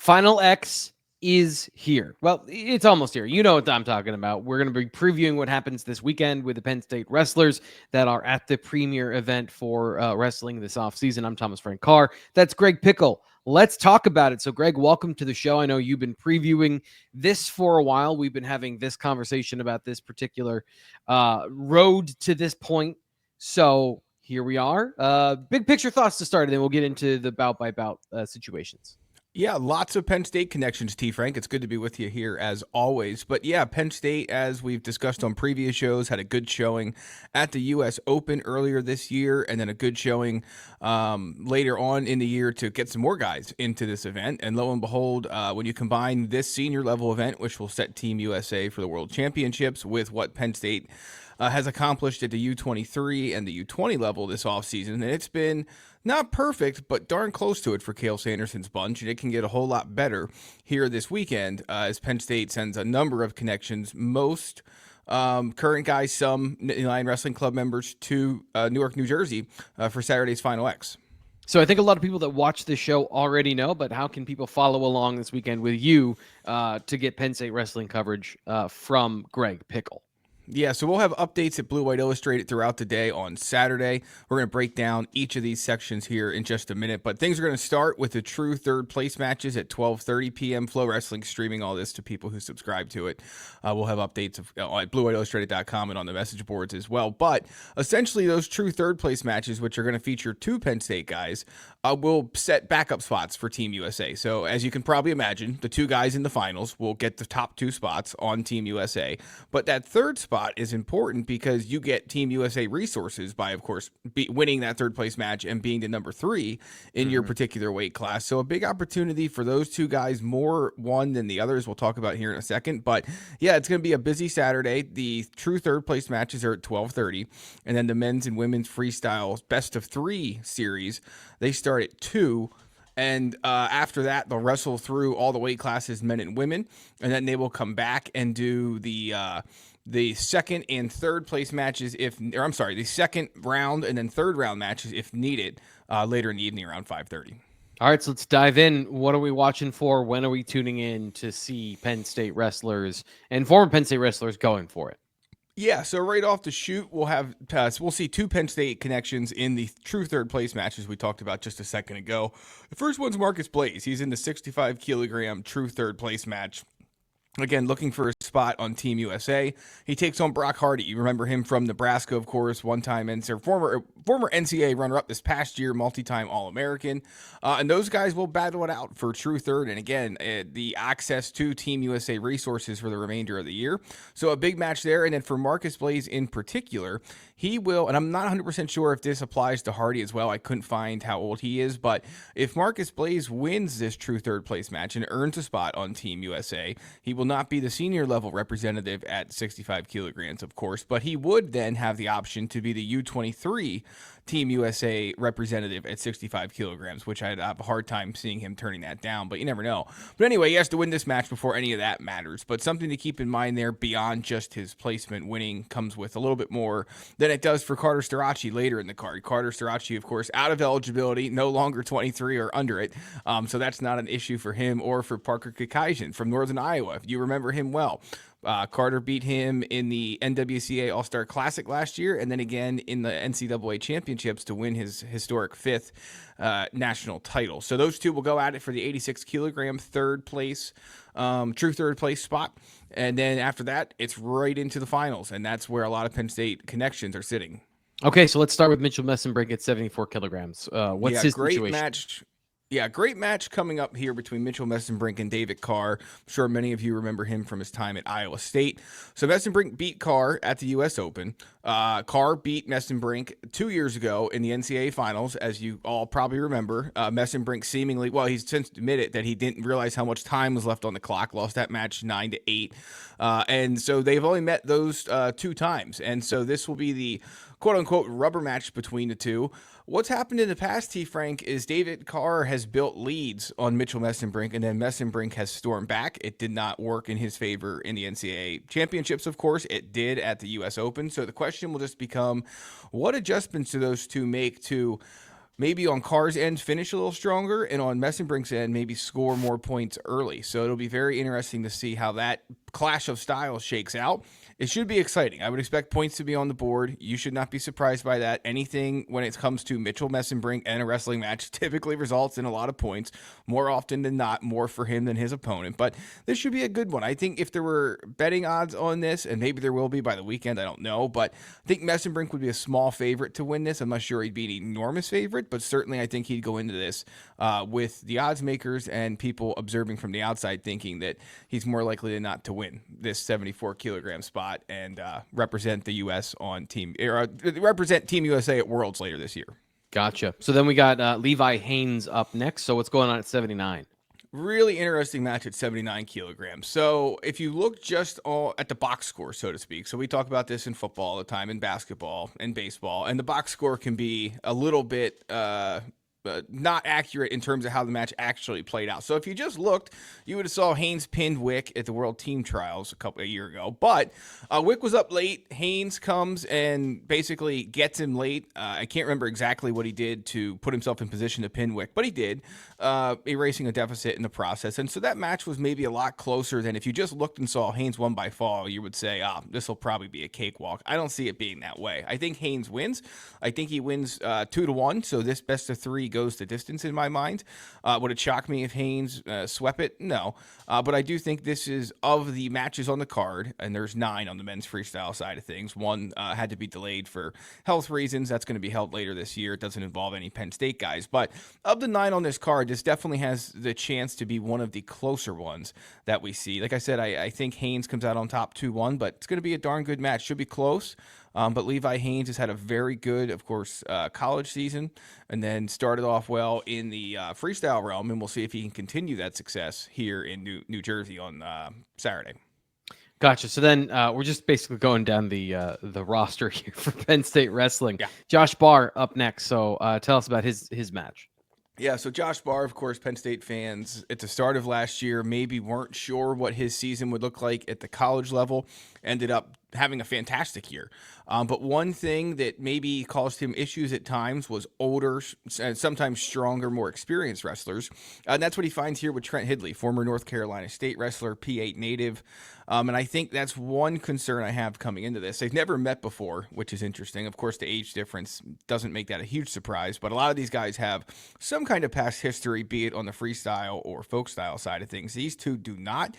Final X is here. Well, it's almost here. You know what I'm talking about. We're going to be previewing what happens this weekend with the Penn State wrestlers that are at the premier event for wrestling this offseason. I'm Thomas Frank Carr. That's Greg Pickel. Let's talk about it. So, Greg, welcome to the show. I know you've been previewing this for a while. We've been having this conversation about this particular road to this point. So here we are. Big picture thoughts to start, and then we'll get into the bout-by-bout situations. Yeah, lots of Penn State connections, T. Frank. It's good to be with you here as always. But yeah, Penn State, as we've discussed on previous shows, had a good showing at the U.S. Open earlier this year, and then a good showing later on in the year to get some more guys into this event. And lo and behold, when you combine this senior level event, which will set Team USA for the World Championships, with what Penn State has accomplished at the U23 and the U20 level this offseason, and it's been not perfect, but darn close to it for Cael Sanderson's bunch, and it can get a whole lot better here this weekend as Penn State sends a number of connections, most current guys, some Nittany Lion Wrestling Club members, to Newark, New Jersey for Saturday's Final X. So I think a lot of people that watch this show already know, but how can people follow along this weekend with you to get Penn State wrestling coverage from Greg Pickel? Yeah, so we'll have updates at Blue-White Illustrated throughout the day on Saturday. We're going to break down each of these sections here in just a minute, but things are going to start with the true third place matches at 12:30 p.m. Flow Wrestling streaming all this to people who subscribe to it. We'll have updates at BlueWhiteIllustrated.com and on the message boards as well. But essentially, those true third place matches, which are going to feature two Penn State guys, will set backup spots for Team USA. So as you can probably imagine, the two guys in the finals will get the top two spots on Team USA. But that third spot is important because you get Team USA resources by, of course, winning that third place match and being the number 3 in your particular weight class. So a big opportunity for those two guys, more one than the others. We'll talk about here in a second. But yeah, it's going to be a busy Saturday. The true third place matches are at 12:30, and then the men's and women's freestyle best of 3 series, they start at 2. And after that, they'll wrestle through all the weight classes, men and women, and then they will come back and do the second and third place matches the second round and then third round matches if needed later in the evening around 5:30. All right, so let's dive in. What are we watching for? When are we tuning in to see Penn State wrestlers and former Penn State wrestlers going for it? Yeah, so right off the shoot, we'll see two Penn State connections in the true third place matches we talked about just a second ago. The first one's Marcus Blaze. He's in the 65 kilogram true third place match. Again, looking for a spot on Team USA. He takes on Brock Hardy. You remember him from Nebraska, of course, former NCAA runner-up this past year, multi-time All-American. And those guys will battle it out for true third. And again, the access to Team USA resources for the remainder of the year. So a big match there. And then for Marcus Blaze in particular, he will, and I'm not 100% sure if this applies to Hardy as well. I couldn't find how old he is. But if Marcus Blaze wins this true third place match and earns a spot on Team USA, he will not be the senior level representative at 65 kilograms, of course, but he would then have the option to be the U23 Team USA representative at 65 kilograms, which I'd have a hard time seeing him turning that down, but you never know. But anyway, he has to win this match before any of that matters. But something to keep in mind there beyond just his placement, winning comes with a little bit more than it does for Carter Starocci later in the card. Carter Starocci, of course, out of eligibility, no longer 23 or under it. So that's not an issue for him or for Parker Keckeisen from Northern Iowa, if you remember him well. Carter beat him in the NWCA All-Star Classic last year and then again in the NCAA Championships to win his historic 5th national title. So those two will go at it for the 86 kilogram third place, true third place spot. And then after that, it's right into the finals. And that's where a lot of Penn State connections are sitting. Okay, so let's start with Mitchell Messenbrink at 74 kilograms. What's his great situation? Match. Yeah, great match coming up here between Mitchell Messenbrink and David Carr. I'm sure many of you remember him from his time at Iowa State. So Messenbrink beat Carr at the U.S. Open. Carr beat Messenbrink 2 years ago in the NCAA Finals, as you all probably remember. Messenbrink seemingly, well, he's since admitted that he didn't realize how much time was left on the clock, lost that match 9-8. And so they've only met those 2 times. And so this will be the quote-unquote rubber match between the two. What's happened in the past, T. Frank, is David Carr has built leads on Mitchell Messenbrink, and then Messenbrink has stormed back. It did not work in his favor in the NCAA championships, of course. It did at the U.S. Open. So the question will just become, what adjustments do those two make to maybe on Carr's end finish a little stronger, and on Messenbrink's end maybe score more points early. So it'll be very interesting to see how that clash of styles shakes out. It should be exciting. I would expect points to be on the board. You should not be surprised by that. Anything when it comes to Mitchell Messenbrink and a wrestling match typically results in a lot of points. More often than not, more for him than his opponent. But this should be a good one. I think if there were betting odds on this, and maybe there will be by the weekend, I don't know, but I think Messenbrink would be a small favorite to win this. I'm not sure he'd be an enormous favorite, but certainly I think he'd go into this with the odds makers and people observing from the outside thinking that he's more likely than not to win this 74 kilogram spot and represent the U.S. on represent Team USA at Worlds later this year. Gotcha. So then we got Levi Haynes up next. So what's going on at 79? Really interesting match at 79 kilograms. So if you look just at the box score, so to speak, so we talk about this in football all the time, in basketball and baseball, and the box score can be a little bit not accurate in terms of how the match actually played out. So if you just looked, you would have saw Haynes pinned Wick at the World Team Trials a year ago. But Wick was up late. Haynes comes and basically gets him late. I can't remember exactly what he did to put himself in position to pin Wick, but he did, erasing a deficit in the process. And so that match was maybe a lot closer than if you just looked and saw Haynes won by fall, you would say, this will probably be a cakewalk. I don't see it being that way. I think Haynes wins. I think he wins 2-1. So this best of 3 goes the distance in my mind. Would it shock me if Haynes swept it? No. But I do think this is, of the matches on the card, and there's 9 on the men's freestyle side of things. One had to be delayed for health reasons. That's going to be held later this year. It doesn't involve any Penn State guys. But of the 9 on this card, this definitely has the chance to be one of the closer ones that we see. Like I said, I think Haynes comes out on top 2-1, but it's going to be a darn good match. Should be close. But Levi Haynes has had a very good, of course, college season, and then started off well in the freestyle realm, and we'll see if he can continue that success here in New Jersey on Saturday. Gotcha. So then we're just basically going down the roster here for Penn State wrestling. Yeah. Josh Barr up next. So tell us about his match. Yeah, so Josh Barr, of course, Penn State fans at the start of last year maybe weren't sure what his season would look like at the college level. Ended up having a fantastic year. But one thing that maybe caused him issues at times was older and sometimes stronger, more experienced wrestlers. And that's what he finds here with Trent Hidley, former North Carolina State wrestler, P8 native. And I think that's one concern I have coming into this. They've never met before, which is interesting. Of course, the age difference doesn't make that a huge surprise, but a lot of these guys have some kind of past history, be it on the freestyle or folk style side of things. These two do not.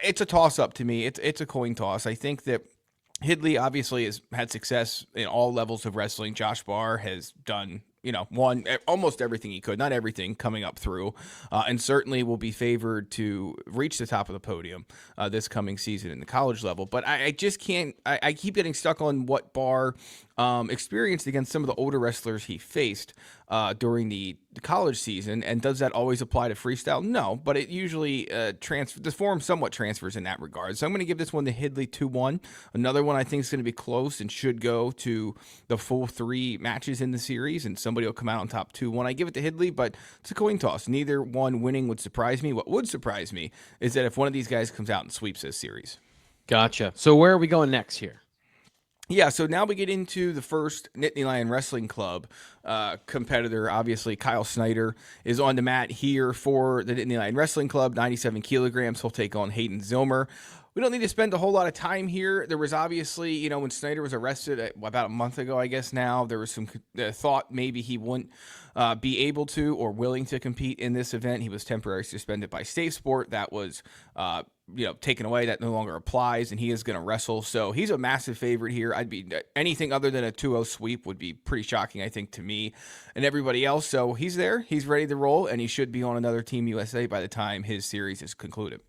It's a toss-up to me. It's a coin toss. I think that Hidley obviously has had success in all levels of wrestling. Josh Barr has done, won almost everything he could, not everything coming up through, and certainly will be favored to reach the top of the podium this coming season in the college level. But I just can't, I keep getting stuck on what Barr experienced against some of the older wrestlers he faced during the college season. And does that always apply to freestyle? No, but it usually the form somewhat transfers in that regard. So I'm going to give this one to Hidley 2-1. Another one I think is going to be close and should go to the full 3 matches in the series, and somebody will come out on top 2-1. I give it to Hidley, but it's a coin toss. Neither one winning would surprise me. What would surprise me is that if one of these guys comes out and sweeps this series. Gotcha. So where are we going next here? Yeah, so now we get into the first Nittany Lion Wrestling Club competitor. Obviously, Kyle Snyder is on the mat here for the Nittany Lion Wrestling Club, 97 kilograms. He'll take on Hayden Zilmer. We don't need to spend a whole lot of time here. There was obviously, when Snyder was arrested about a month ago, I guess now, there was some thought maybe he wouldn't be able to or willing to compete in this event. He was temporarily suspended by State Sport. That was taken away. That no longer applies, and he is going to wrestle. So he's a massive favorite here. I'd be anything other than a 2-0 sweep would be pretty shocking, I think, to me and everybody else. So he's there. He's ready to roll, and he should be on another Team USA by the time his series is concluded.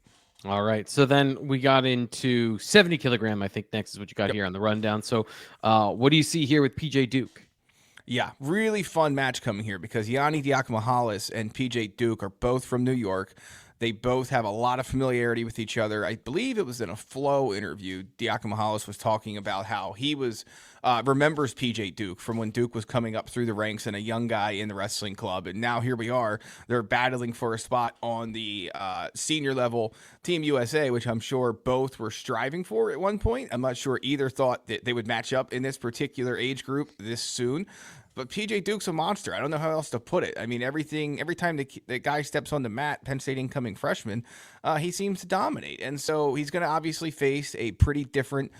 All right. So then we got into 70 kilogram, I think next is what you got here on the rundown. So what do you see here with PJ Duke? Yeah, really fun match coming here because Dak Mahales and PJ Duke are both from New York. They both have a lot of familiarity with each other. I believe it was in a Flow interview. Dak Mahales was talking about how he remembers PJ Duke from when Duke was coming up through the ranks and a young guy in the wrestling club. And now here we are. They're battling for a spot on the senior level Team USA, which I'm sure both were striving for at one point. I'm not sure either thought that they would match up in this particular age group this soon. But PJ Duke's a monster. I don't know how else to put it. I mean, every time the guy steps on the mat, Penn State incoming freshman, he seems to dominate. And so he's going to obviously face a pretty different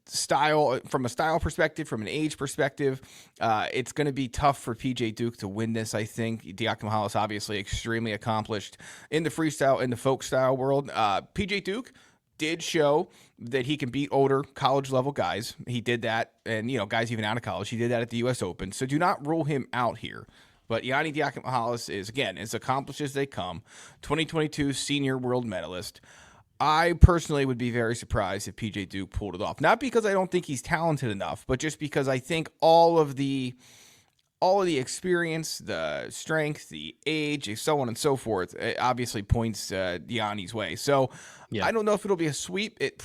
style from a style perspective, from an age perspective. It's going to be tough for PJ Duke to win this, I think. Dak Mahales obviously extremely accomplished in the freestyle, in the folk style world. PJ Duke did show that he can beat older college level guys. He did that, and guys even out of college. He did that at the U.S. Open. So do not rule him out here. But Yianni Dak Mahales is, again, as accomplished as they come. 2022 senior world medalist. I personally would be very surprised if PJ Duke pulled it off. Not because I don't think he's talented enough, but just because I think all of the experience, the strength, the age, so on and so forth, it obviously points Yianni's way. So I don't know if it'll be a sweep. It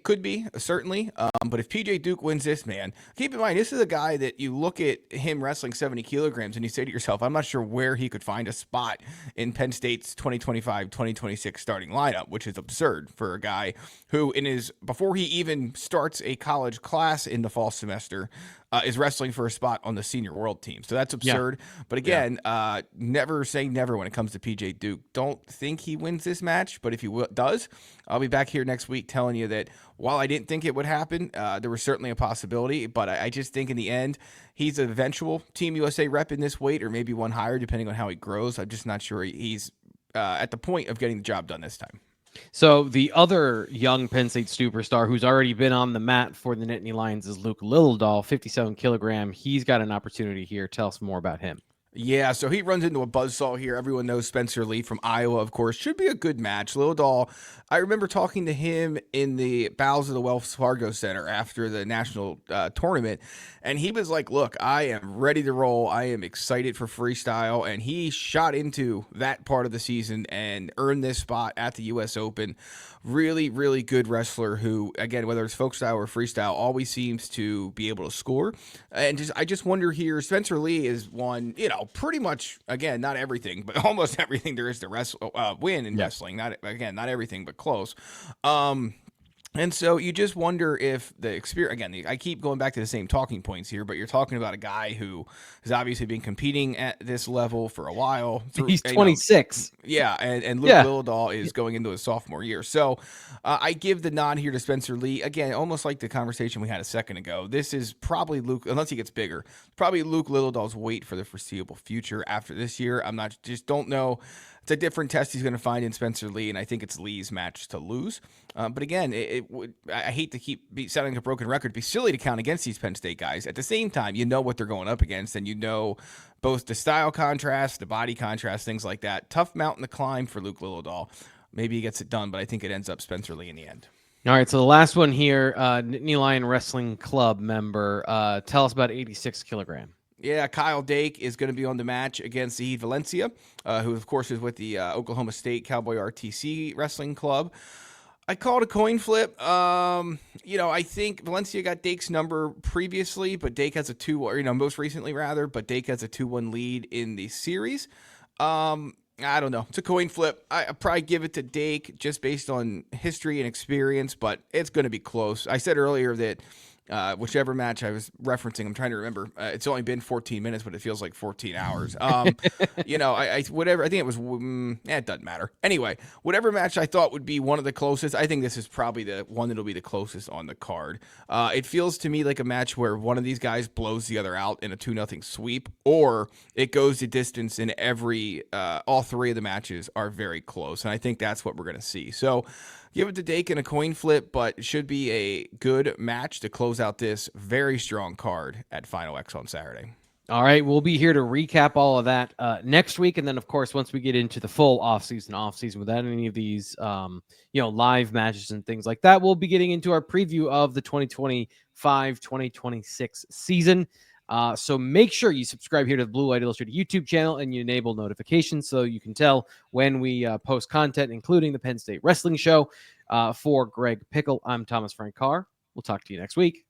could be, certainly. But if PJ Duke wins this, man, keep in mind, this is a guy that you look at him wrestling 70 kilograms and you say to yourself, I'm not sure where he could find a spot in Penn State's 2025-2026 starting lineup, which is absurd for a guy who, before he even starts a college class in the fall semester, is wrestling for a spot on the senior world team. So that's absurd. Yeah. But again, never say never when it comes to PJ Duke. Don't think he wins this match, but if he does, I'll be back here next week telling you that while I didn't think it would happen, there was certainly a possibility. But I just think in the end, he's an eventual Team USA rep in this weight, or maybe one higher, depending on how he grows. I'm just not sure he's at the point of getting the job done this time. So the other young Penn State superstar who's already been on the mat for the Nittany Lions is Luke Ladall, 57 kilogram. He's got an opportunity here. Tell us more about him. Yeah, so he runs into a buzzsaw here. Everyone knows Spencer Lee from Iowa, of course. Should be a good match. Ladall, I remember talking to him in the bowels of the Wells Fargo Center after the national tournament, and he was like, look, I am ready to roll. I am excited for freestyle, and he shot into that part of the season and earned this spot at the U.S. Open. Really, really good wrestler who, again, whether it's folk style or freestyle, always seems to be able to score. And I just wonder here, Spencer Lee is one, pretty much, again, not everything, but almost everything there is to win in wrestling. Not everything, but close. And so you just wonder if the experience, again, I keep going back to the same talking points here, but you're talking about a guy who has obviously been competing at this level for a while. He's 26. And Luke Ladall is going into his sophomore year. So I give the nod here to Spencer Lee. Again, almost like the conversation we had a second ago. This is probably Luke, unless he gets bigger, probably Luke Ladall's weight for the foreseeable future after this year. Don't know. It's a different test he's going to find in Spencer Lee, and I think it's Lee's match to lose. But again, I hate to keep sounding like a broken record. It'd be silly to count against these Penn State guys. At the same time, you know what they're going up against, and you know both the style contrast, the body contrast, things like that. Tough mountain to climb for Luke Ladall. Maybe he gets it done, but I think it ends up Spencer Lee in the end. All right, so the last one here, Nittany Lion Wrestling Club member. Tell us about 86 kilogram. Yeah, Kyle Dake is going to be on the match against Valencia, who, of course, is with the Oklahoma State Cowboy RTC Wrestling Club. I called a coin flip. I think Valencia got Dake's number previously, but Dake has a 2-1, most recently rather, but Dake has a 2-1 lead in the series. I don't know. It's a coin flip. I probably give it to Dake just based on history and experience, but it's going to be close. I said earlier that whichever match I was referencing, I'm trying to remember. It's only been 14 minutes, but it feels like 14 hours. Whatever. I think it was. It doesn't matter. Anyway, whatever match I thought would be one of the closest, I think this is probably the one that'll be the closest on the card. It feels to me like a match where one of these guys blows the other out in a 2-0 sweep, or it goes the distance in all three of the matches are very close, and I think that's what we're going to see. So give it to Dake in a coin flip, but it should be a good match to close out this very strong card at Final X on Saturday. All right, we'll be here to recap all of that next week, and then, of course, once we get into the full off-season without any of these, live matches and things like that, we'll be getting into our preview of the 2025-2026 season. So make sure you subscribe here to the Blue-White Illustrated YouTube channel and you enable notifications so you can tell when we post content, including the Penn State Wrestling Show. For Greg Pickel, I'm Thomas Frank Carr. We'll talk to you next week.